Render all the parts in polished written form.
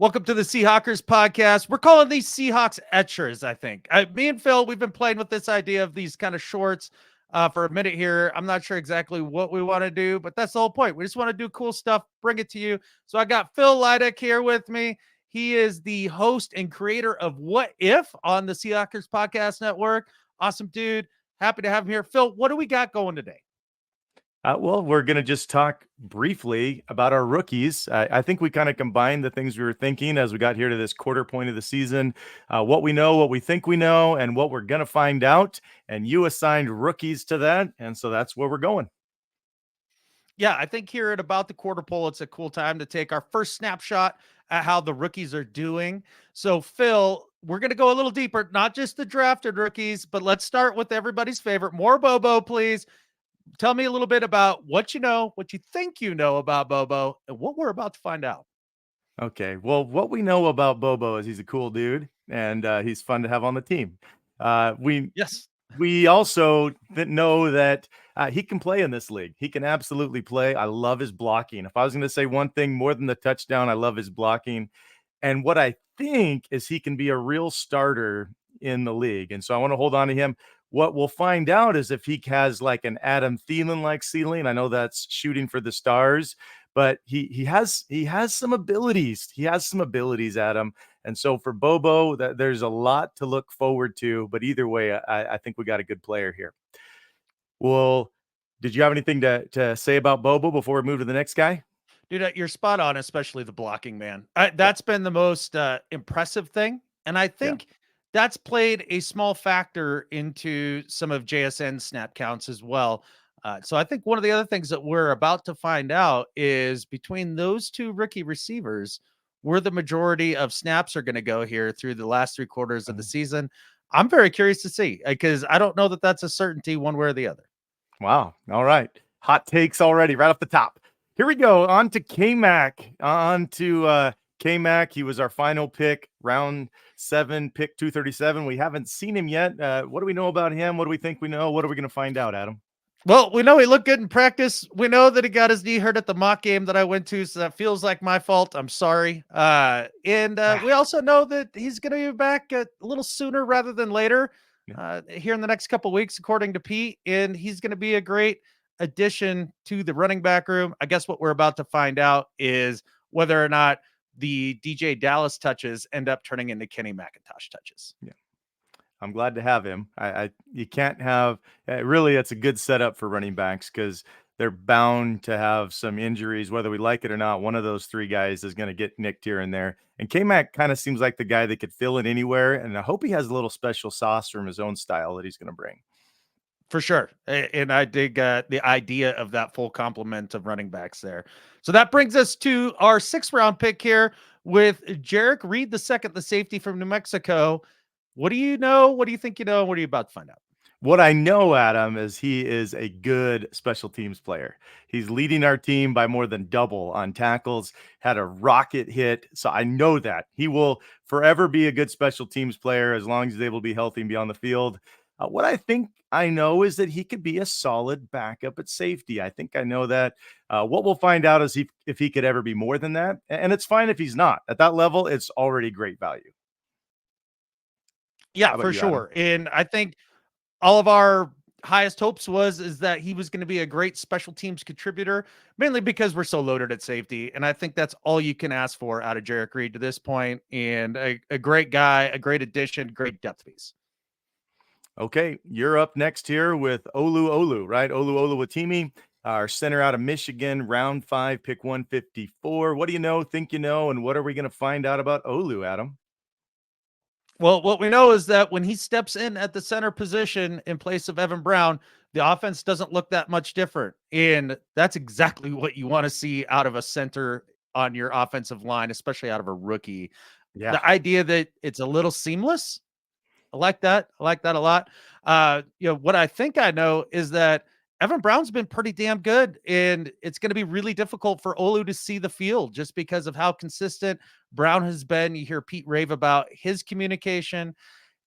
Welcome to the Seahawkers podcast. We're calling these Seahawks etchers, I think. Me and Phil, we've been playing with this idea of these kind of shorts for a minute here. I'm not sure exactly what we want to do, but that's the whole point. We just want to do cool stuff, bring it to you. So I got Phil Lydek here with me. He is the host and creator of What If on the Seahawkers Podcast Network. Awesome dude. Happy to have him here. Phil, what do we got going today? Well, we're going to just talk briefly about our rookies. I think we kind of combined the things we were thinking as we got here to this quarter point of the season, what we know, what we think we know, and what we're going to find out. And you assigned rookies to that. And so that's where we're going. Yeah, I think here at about the quarter pole, it's a cool time to take our first snapshot at how the rookies are doing. So, Phil, we're going to go a little deeper, not just the drafted rookies, but let's start with everybody's favorite. More Bobo, please. Tell me a little bit about what you know, what you think you know about Bobo, and what we're about to find out. Okay. Well, what we know about Bobo is he's a cool dude and he's fun to have on the team. Uh, we Yes. We also know that he can play in this league. He can absolutely play. I love his blocking. If I was going to say one thing more than the touchdown, I love his blocking. And what I think is he can be a real starter in the league. And so I want to hold on to him. What we'll find out is if he has like an Adam Thielen like ceiling. I know that's shooting for the stars, but he has some abilities. He has some abilities, Adam. And so for Bobo, there's a lot to look forward to. But either way, I think we got a good player here. Well, did you have anything to say about Bobo before we move to the next guy? Dude, you're spot on, especially the blocking, man. That's Yeah. been the most impressive thing. And I Yeah. think that's played a small factor into some of JSN's snap counts as well. So I think one of the other things that we're about to find out is between those two rookie receivers, where the majority of snaps are going to go here through the last 3 quarters of the season. I'm very curious to see because I don't know that that's a certainty one way or the other. Wow. All right. Hot takes already right off the top. Here we go. On to K-Mac. On to K-Mac. He was our final pick, round 7, pick 237. We haven't seen him yet. What do we know about him? What do we think we know? What are we going to find out, Adam? Well, we know he looked good in practice. We know that he got his knee hurt at the mock game that I went to, so that feels like my fault. I'm sorry. And we also know that he's going to be back a little sooner rather than later here in the next couple weeks, according to Pete. And he's going to be a great addition to the running back room. I guess what we're about to find out is whether or not the DJ Dallas touches end up turning into Kenny McIntosh touches. Yeah. I'm glad to have him. You can't have really. It's a good setup for running backs because they're bound to have some injuries, whether we like it or not. One of those three guys is going to get nicked here and there. And K-Mac kind of seems like the guy that could fill it anywhere. And I hope he has a little special sauce from his own style that he's going to bring. For sure. And I dig the idea of that full complement of running backs there. So that brings us to our 6th round pick here with Jerick Reed, the safety from New Mexico. What do you know? What do you think you know? What are you about to find out? What I know, Adam, is he is a good special teams player. He's leading our team by more than double on tackles, had a rocket hit. So I know that he will forever be a good special teams player as long as he's able to be healthy and be on the field. What I think I know is that he could be a solid backup at safety. I think I know that. What we'll find out is if he could ever be more than that. And it's fine if he's not. At that level, it's already great value. Yeah, How about for you, Adam? sure. And I think all of our highest hopes is that he was going to be a great special teams contributor, mainly because we're so loaded at safety. And I think that's all you can ask for out of Jerick Reed to this point. And a great guy, a great addition, great depth piece. Okay, you're up next here with Olu, right? Olu Oluwatimi, our center out of Michigan, round 5, pick 154. What do you know, think you know, and what are we going to find out about Olu, Adam? Well, what we know is that when he steps in at the center position in place of Evan Brown, the offense doesn't look that much different. And that's exactly what you want to see out of a center on your offensive line, especially out of a rookie. Yeah. The idea that it's a little seamless. I like that. I like that a lot. What I think I know is that Evan Brown's been pretty damn good, and it's going to be really difficult for Olu to see the field just because of how consistent Brown has been. You hear Pete rave about his communication.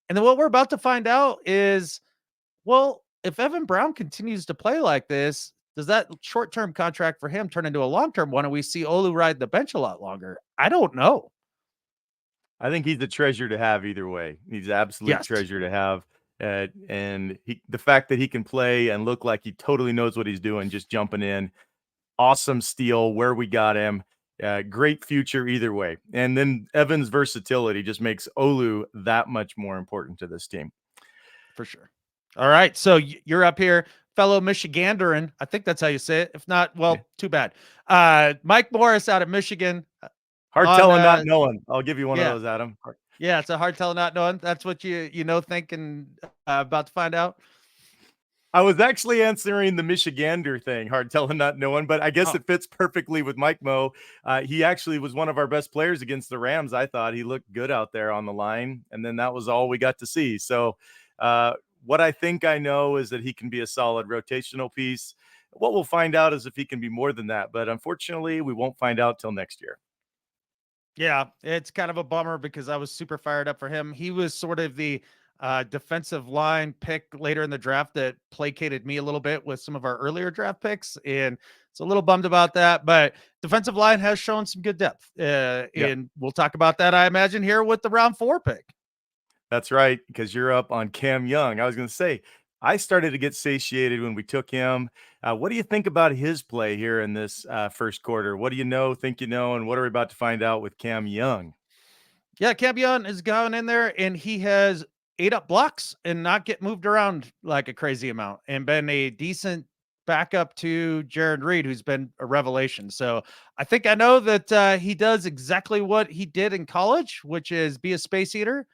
And then what we're about to find out is, well, if Evan Brown continues to play like this, does that short-term contract for him turn into a long-term one and we see Olu ride the bench a lot longer? I don't know. I think he's a treasure to have either way. He's an absolute Yes, treasure to have. And the fact that he can play and look like he totally knows what he's doing, just jumping in, awesome steal where we got him. Great future either way. And then Evan's versatility just makes Olu that much more important to this team. for sure. All right, so you're up here, fellow Michiganderin. I think that's how you say it. If not, Yeah. well, too bad. Mike Morris out of Michigan. Hard On telling, not knowing. I'll give you one of yeah, those, Adam. yeah, it's a hard tell not knowing. That's what thinking about to find out. I was actually answering the Michigander thing, hard telling, not knowing, but I guess Oh, it fits perfectly with Mike Mo. He actually was one of our best players against the Rams. I thought he looked good out there on the line, and then that was all we got to see. So, what I think I know is that he can be a solid rotational piece. What we'll find out is if he can be more than that, but unfortunately, we won't find out till next year. yeah, it's kind of a bummer because I was super fired up for him. He was sort of the defensive line pick later in the draft that placated me a little bit with some of our earlier draft picks, and it's a little bummed about that. But defensive line has shown some good depth, Yeah. and we'll talk about that, I imagine, here with the round 4 pick. That's right, because you're up on Cam Young. I was going to say, I started to get satiated when we took him. What do you think about his play here in this first quarter? What do you know, think you know, and what are we about to find out with Cam Young? Yeah, Campion has gone in there and he has ate up blocks and not get moved around like a crazy amount and been a decent backup to Jerick Reed, who's been a revelation. So I think I know that he does exactly what he did in college, which is be a space eater.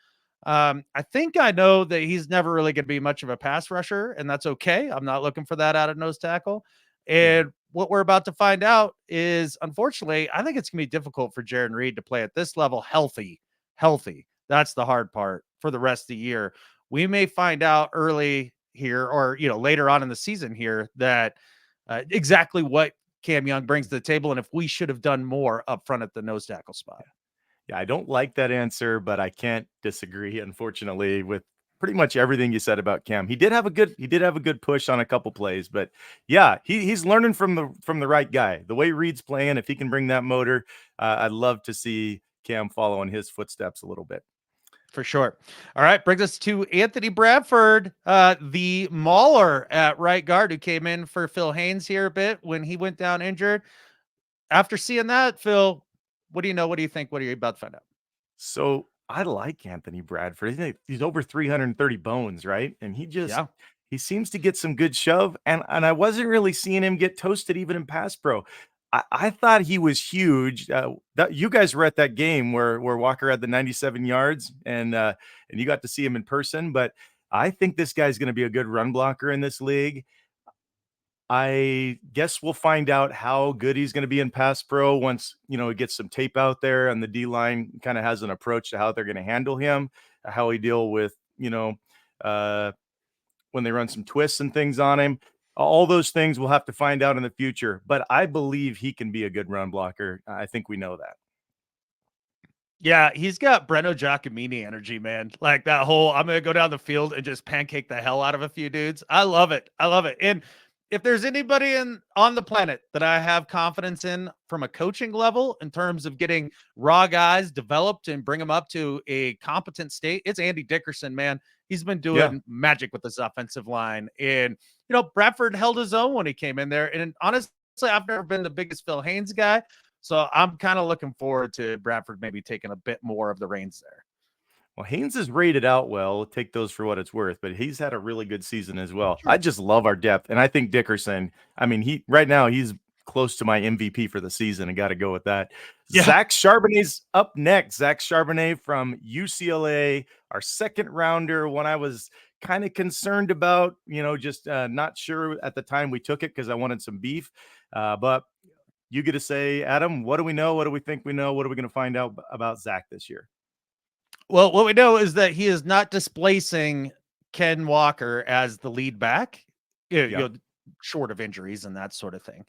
I think I know that he's never really going to be much of a pass rusher, and that's okay. I'm not looking for that out of nose tackle. Yeah. And what we're about to find out is, unfortunately, I think it's going to be difficult for Jerick Reed to play at this level healthy. That's the hard part for the rest of the year. We may find out early here or, later on in the season here that exactly what Cam Young brings to the table and if we should have done more up front at the nose tackle spot. Yeah, I don't like that answer, but I can't disagree, unfortunately, with pretty much everything you said about Cam. He did have a good push on a couple plays, but yeah, he's learning from the right guy. The way Reed's playing, if he can bring that motor, I'd love to see Cam follow in his footsteps a little bit. For sure. All right, brings us to Anthony Bradford, the mauler at right guard who came in for Phil Haynes here a bit when he went down injured. After seeing that, Phil, what do you know? What do you think? What are you about to find out? So I like Anthony Bradford. He's over 330 bones, right? And Yeah. he seems to get some good shove. And I wasn't really seeing him get toasted even in pass pro. I thought he was huge. That you guys were at that game where Walker had the 97 yards and you got to see him in person. But I think this guy's going to be a good run blocker in this league. I guess we'll find out how good he's going to be in pass pro once, he gets some tape out there and the D line kind of has an approach to how they're going to handle him, how he deal with, uh, when they run some twists and things on him. All those things we'll have to find out in the future, but I believe he can be a good run blocker. I think we know that. Yeah, he's got Breno Giacomini energy, man. Like that whole I'm gonna go down the field and just pancake the hell out of a few dudes. I love it. I love it. And if there's anybody on the planet that I have confidence in from a coaching level in terms of getting raw guys developed and bring them up to a competent state, it's Andy Dickerson, man. He's been Yeah. doing magic with this offensive line. And Bradford held his own when he came in there. And honestly, I've never been the biggest Phil Haynes guy. So I'm kind of looking forward to Bradford maybe taking a bit more of the reins there. Well, Haynes is rated out well. Take those for what it's worth, but he's had a really good season as well. I Sure. just love our depth, and I think Dickerson. I mean, he right now he's close to my MVP for the season. I got to go with that. Yeah. Zach Charbonnet's up next. Zach Charbonnet from UCLA, our second rounder. One I was kind of concerned about, just not sure at the time we took it because I wanted some beef. But you get to say, Adam, what do we know? What do we think we know? What are we going to find out about Zach this year? Well, what we know is that he is not displacing Ken Walker as the lead back, Yeah. short of injuries and that sort of thing.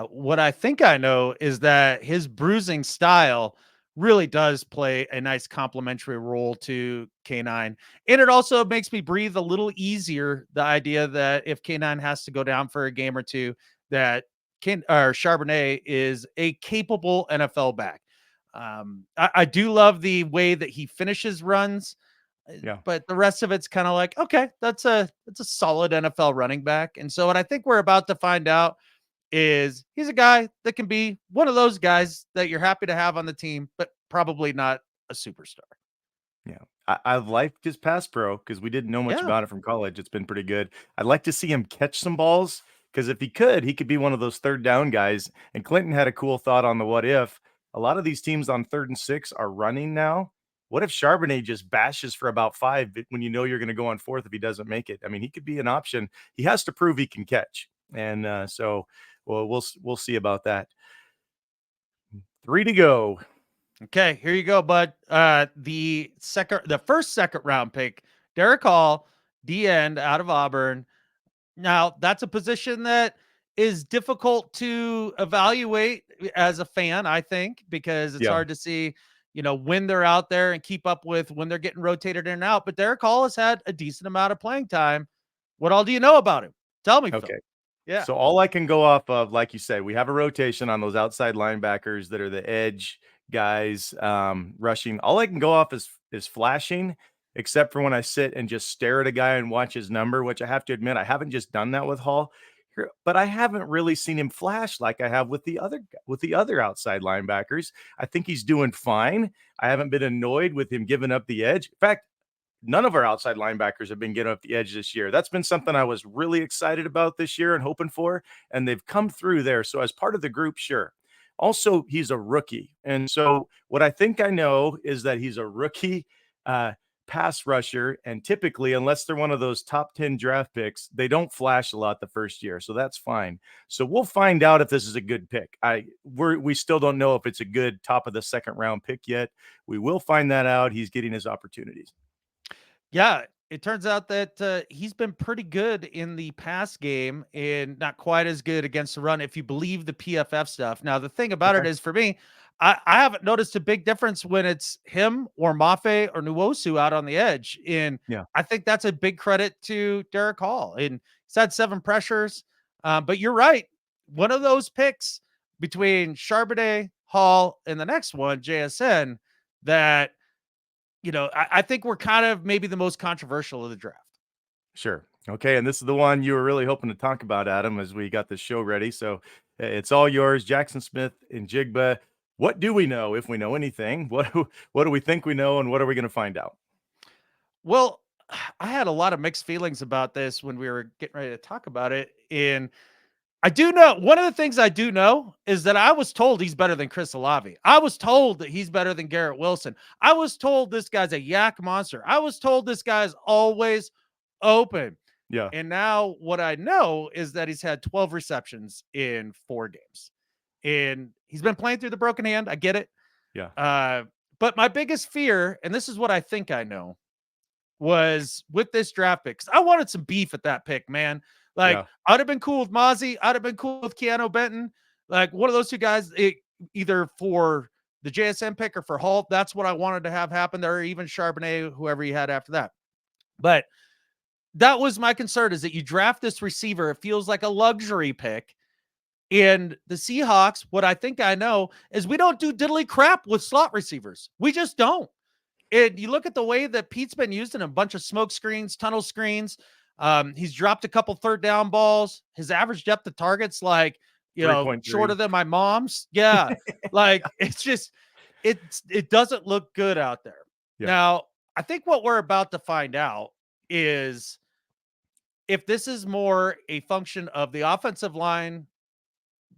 What I think I know is that his bruising style really does play a nice complementary role to K9. And it also makes me breathe a little easier. The idea that if K9 has to go down for a game or two, that Charbonnet is a capable NFL back. I do love the way that he finishes runs, Yeah. but the rest of it's kind of like, okay, that's a solid NFL running back. And so what I think we're about to find out is he's a guy that can be one of those guys that you're happy to have on the team, but probably not a superstar. Yeah. I've liked his pass pro because we didn't know much Yeah. about it from college. It's been pretty good. I'd like to see him catch some balls because if he could be one of those third down guys. And Clinton had a cool thought on the what if. A lot of these teams on 3rd and 6 are running now. What if Charbonnet just bashes for about 5 when you know you're going to go on 4th if he doesn't make it? I mean, he could be an option. He has to prove he can catch. And so well, we'll see about that. 3 to go. Okay, here you go, bud. The first second round pick, Derek Hall, D end out of Auburn. Now, that's a position that is difficult to evaluate as a fan, I think, because it's Yeah. hard to see, when they're out there and keep up with when they're getting rotated in and out. But Derek Hall has had a decent amount of playing time. What all do you know about him? Tell me, Phil. Okay. Yeah. So all I can go off of, like you said, we have a rotation on those outside linebackers that are the edge guys rushing. All I can go off is flashing, except for when I sit and just stare at a guy and watch his number, which I have to admit I haven't just done that with Hall. But I haven't really seen him flash like I have with the other outside linebackers. I think he's doing fine. I haven't been annoyed with him giving up the edge. In fact, none of our outside linebackers have been getting up the edge this year. That's been something I was really excited about this year and hoping for, and they've come through there. So as part of the group, sure. Also, he's a rookie. And so what I think I know is that he's a rookie pass rusher. And typically, unless they're one of those top 10 draft picks, they don't flash a lot the first year. So that's fine. So we'll find out if this is a good pick. We still don't know if it's a good top of the second round pick yet. We will find that out. He's getting his opportunities. Yeah, it turns out that he's been pretty good in the pass game and not quite as good against the run if you believe the PFF stuff. Now, the thing about it Okay. is for me, I haven't noticed a big difference when it's him or Mafe or Nuosu out on the edge. And Yeah. I think that's a big credit to Derek Hall. And he's had 7 pressures. But you're right. One of those picks between Charbonnet, Hall, and the next one, JSN, that I think we're kind of maybe the most controversial of the draft. Sure. Okay. And this is the one you were really hoping to talk about, Adam, as we got this show ready. So it's all yours. Jaxon Smith-Njigba. What do we know, if we know anything? What do we think we know, and what are we going to find out? Well, I had a lot of mixed feelings about this when we were getting ready to talk about it. And I do know one of the things I do know is that I was told he's better than Chris Olave. I was told that he's better than Garrett Wilson. I was told this guy's a yak monster. I was told this guy's always open. Yeah. And now what I know is that he's had 12 receptions in 4 games. And he's been playing through the broken hand. I get it. Yeah. But my biggest fear, and this is what I think I know, was with this draft pick. 'Cause I wanted some beef at that pick, man. Like, Yeah. I'd have been cool with Mozzie. I'd have been cool with Keanu Benton. Like, one of those 2 guys, either for the JSN pick or for Hall. That's what I wanted to have happen there, or even Charbonnet, whoever he had after that. But that was my concern, is that you draft this receiver. It feels like a luxury pick. And the Seahawks, what I think I know is we don't do diddly crap with slot receivers. We just don't. And you look at the way that Pete's been using a bunch of smoke screens, tunnel screens. He's dropped a couple 3rd down balls. His average depth of targets, like, 3.3. shorter than my mom's. Yeah. Like, it's just, it doesn't look good out there. Yeah. Now, I think what we're about to find out is if this is more a function of the offensive line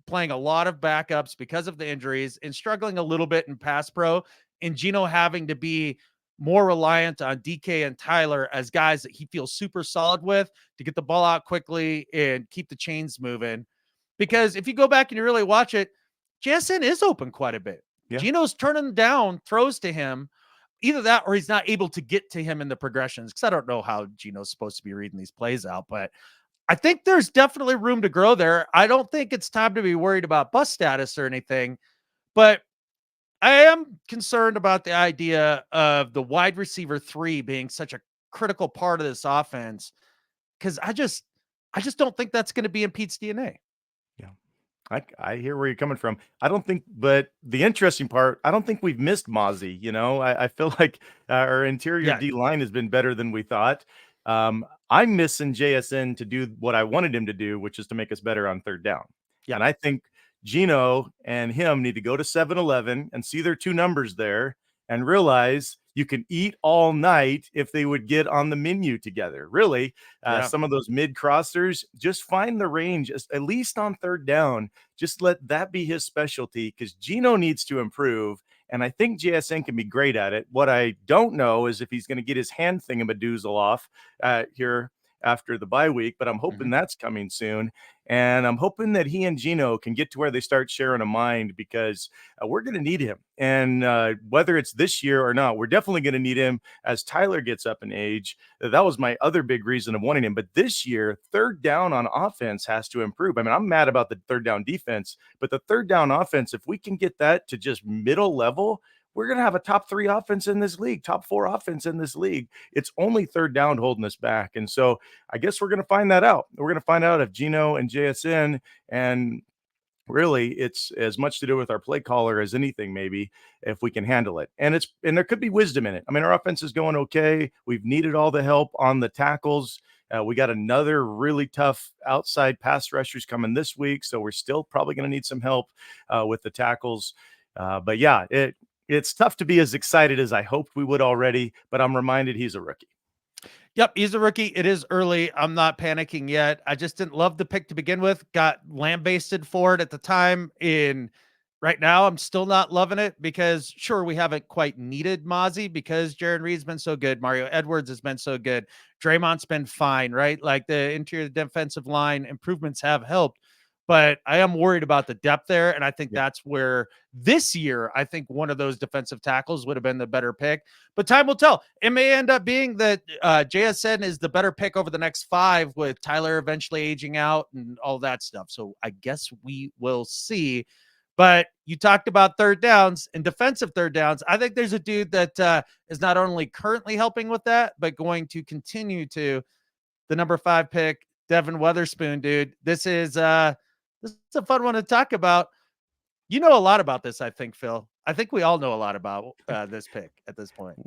playing a lot of backups because of the injuries and struggling a little bit in pass pro, and Gino having to be more reliant on DK and Tyler as guys that he feels super solid with to get the ball out quickly and keep the chains moving. Because if you go back and you really watch it, JSN is open quite a bit. Yeah. Gino's turning down throws to him. Either that or he's not able to get to him in the progressions, because I don't know how Gino's supposed to be reading these plays out, but I think there's definitely room to grow there. I don't think it's time to be worried about bust status or anything, but I am concerned about the idea of the wide receiver 3 being such a critical part of this offense, because I just don't think that's going to be in Pete's DNA. Yeah. I hear where you're coming from. I don't think, but the interesting part, I don't think we've missed Mozzie. I feel like our interior Yeah, D line has been better than we thought. I'm missing JSN to do what I wanted him to do, which is to make us better on third down. yeah, And I think Gino and him need to go to 7-Eleven and see their two numbers there and realize you can eat all night if they would get on the menu together. Really, yeah. some of those mid crossers, just find the range, at least on third down. Just let that be his specialty because Gino needs to improve. And I think JSN can be great at it. What I don't know is if he's going to get his hand thingamadoozle off here after the bye week, but I'm hoping Mhm. that's coming soon. And I'm hoping that he and Gino can get to where they start sharing a mind because we're going to need him. And whether it's this year or not, we're definitely going to need him as Tyler gets up in age. That was my other big reason of wanting him. But this year, third down on offense has to improve. I mean, I'm mad about the third down defense, but the third down offense, if we can get that to just middle level, we're going to have a top 3 offense in this league, top 4 offense in this league. It's only third down holding us back. And so I guess we're going to find that out. We're going to find out if Gino and JSN, and really it's as much to do with our play caller as anything, maybe, if we can handle it. And there could be wisdom in it. I mean, our offense is going okay. We've needed all the help on the tackles. We got another really tough outside pass rushers coming this week, so we're still probably going to need some help with the tackles. But yeah, it's tough to be as excited as I hoped we would already, but I'm reminded he's a rookie. Yep, he's a rookie. It is early. I'm not panicking yet. I just didn't love the pick to begin with. Got lambasted for it at the time. Right now, I'm still not loving it because sure, we haven't quite needed Mozzie because Jerick Reed's been so good. Mario Edwards has been so good. Draymond's been fine, right? Like the interior defensive line improvements have helped. But I am worried about the depth there. And I think Yeah. that's where this year, I think one of those defensive tackles would have been the better pick. But time will tell. It may end up being that JSN is the better pick over the next 5 with Tyler eventually aging out and all that stuff. So I guess we will see. But you talked about third downs and defensive third downs. I think there's a dude that is not only currently helping with that, but going to continue to. The number 5 pick, Devon Witherspoon, dude. This is a fun one to talk about. You know a lot about this, I think, Phil. I think we all know a lot about this pick at this point.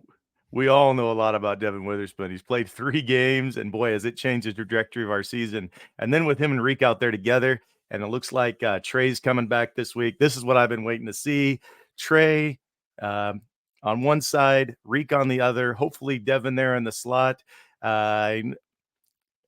We all know a lot about Devon Witherspoon. He's played 3 games, and boy, has it changed the trajectory of our season. And then with him and Reek out there together, and it looks like Trey's coming back this week. This is what I've been waiting to see. Trey um, on one side, Reek on the other. Hopefully, Devon there in the slot.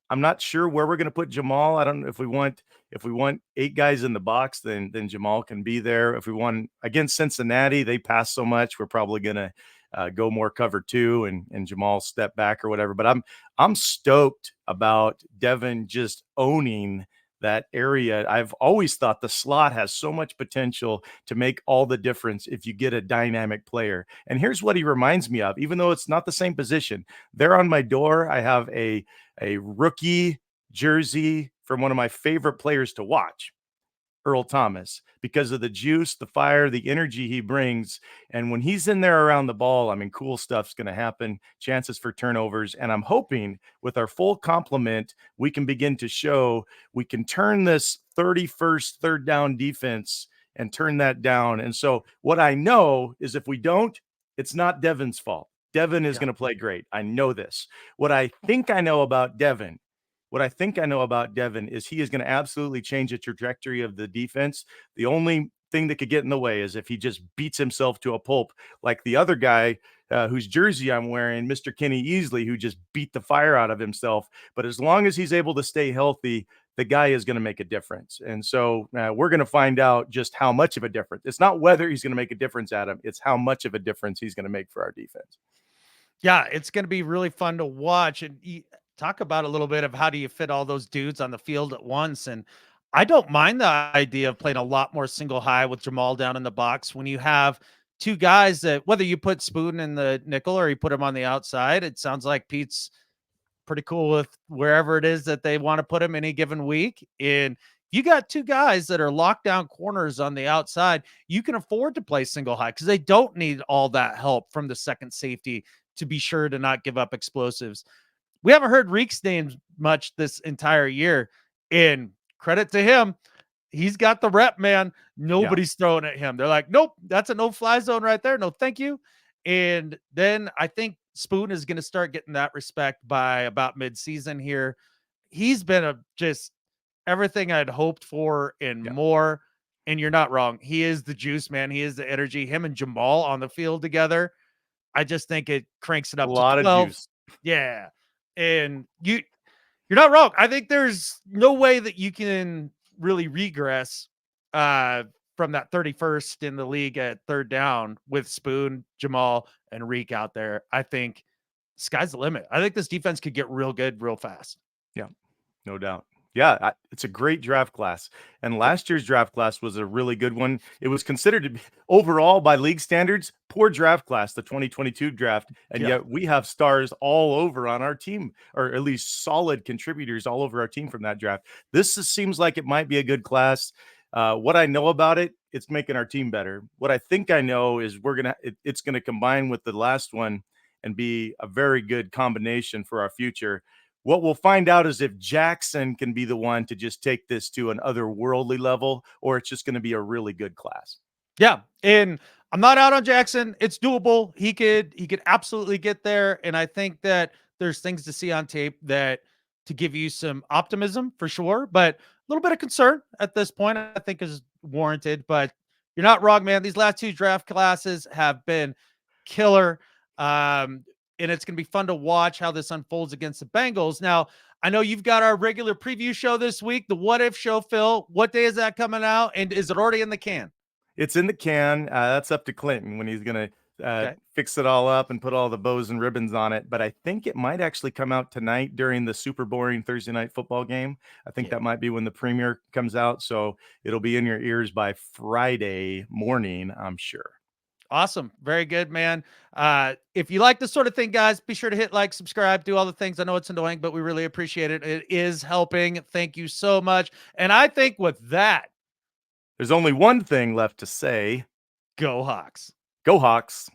I'm not sure where we're going to put Jamal. I don't know if we want 8 guys in the box, then Jamal can be there. If we want against Cincinnati, they pass so much, we're probably going to go more cover 2 and Jamal step back or whatever. But I'm stoked about Devon just owning that area. I've always thought the slot has so much potential to make all the difference if you get a dynamic player. And here's what he reminds me of, even though it's not the same position. There on my door, I have a rookie jersey from one of my favorite players to watch, Earl Thomas, because of the juice, the fire, the energy he brings. And when he's in there around the ball, I mean, cool stuff's going to happen, chances for turnovers. And I'm hoping with our full complement, we can begin to show we can turn this 31st third down defense and turn that down. And so what I know is if we don't, it's not Devon's fault. Devon is Yeah. going to play great. I know this. What I think I know about Devon is he is going to absolutely change the trajectory of the defense. The only thing that could get in the way is if he just beats himself to a pulp, like the other guy whose jersey I'm wearing, Mr. Kenny Easley, who just beat the fire out of himself. But as long as he's able to stay healthy, the guy is going to make a difference. And so we're going to find out just how much of a difference. It's not whether he's going to make a difference, Adam. It's how much of a difference he's going to make for our defense. Yeah, it's going to be really fun to watch and talk about a little bit of how do you fit all those dudes on the field at once. And I don't mind the idea of playing a lot more single high with Jamal down in the box when you have 2 guys that whether you put Spoon in the nickel or you put him on the outside, it sounds like Pete's pretty cool with wherever it is that they want to put him any given week. And you got 2 guys that are lockdown corners on the outside, you can afford to play single high because they don't need all that help from the second safety to be sure to not give up explosives. We haven't heard Reek's name much this entire year. And credit to him, he's got the rep, man. Yeah. Nobody's throwing at him. They're like, nope, that's a no-fly zone right there. No, thank you. And then I think Spoon is going to start getting that respect by about mid-season here. He's been just everything I'd hoped for and Yeah. more. And you're not wrong. He is the juice, man. He is the energy. Him and Jamal on the field together, I just think it cranks it A up to lot of 12. juice. Yeah. And you're not wrong. I think there's no way that you can really regress from that 31st in the league at third down with Spoon, Jamal, and Reek out there. I think sky's the limit. I think this defense could get real good real fast. Yeah, no doubt. Yeah, it's a great draft class. And last year's draft class was a really good one. It was considered to be overall by league standards, poor draft class, the 2022 draft. And Yeah. yet we have stars all over on our team, or at least solid contributors all over our team from that draft. Seems like it might be a good class. What I know about it, it's making our team better. What I think I know is it's gonna combine with the last one and be a very good combination for our future. What we'll find out is if Jaxon can be the one to just take this to an otherworldly level, or it's just going to be a really good class. Yeah. And I'm not out on Jaxon. It's doable. He could absolutely get there. And I think that there's things to see on tape that to give you some optimism for sure, but a little bit of concern at this point, I think is warranted. But you're not wrong, man. These last two draft classes have been killer. And it's going to be fun to watch how this unfolds against the Bengals. Now, I know you've got our regular preview show this week, the What If show, Phil. What day is that coming out? And is it already in the can? It's in the can. That's up to Clinton when he's going to Okay. fix it all up and put all the bows and ribbons on it. But I think it might actually come out tonight during the super boring Thursday night football game. I think that might be when the premiere comes out. So it'll be in your ears by Friday morning, I'm sure. Awesome. Very good, man. If you like this sort of thing, guys, be sure to hit like, subscribe, do all the things. I know it's annoying, but we really appreciate it. It is helping. Thank you so much. And I think with that, there's only one thing left to say. go Hawks. Go Hawks.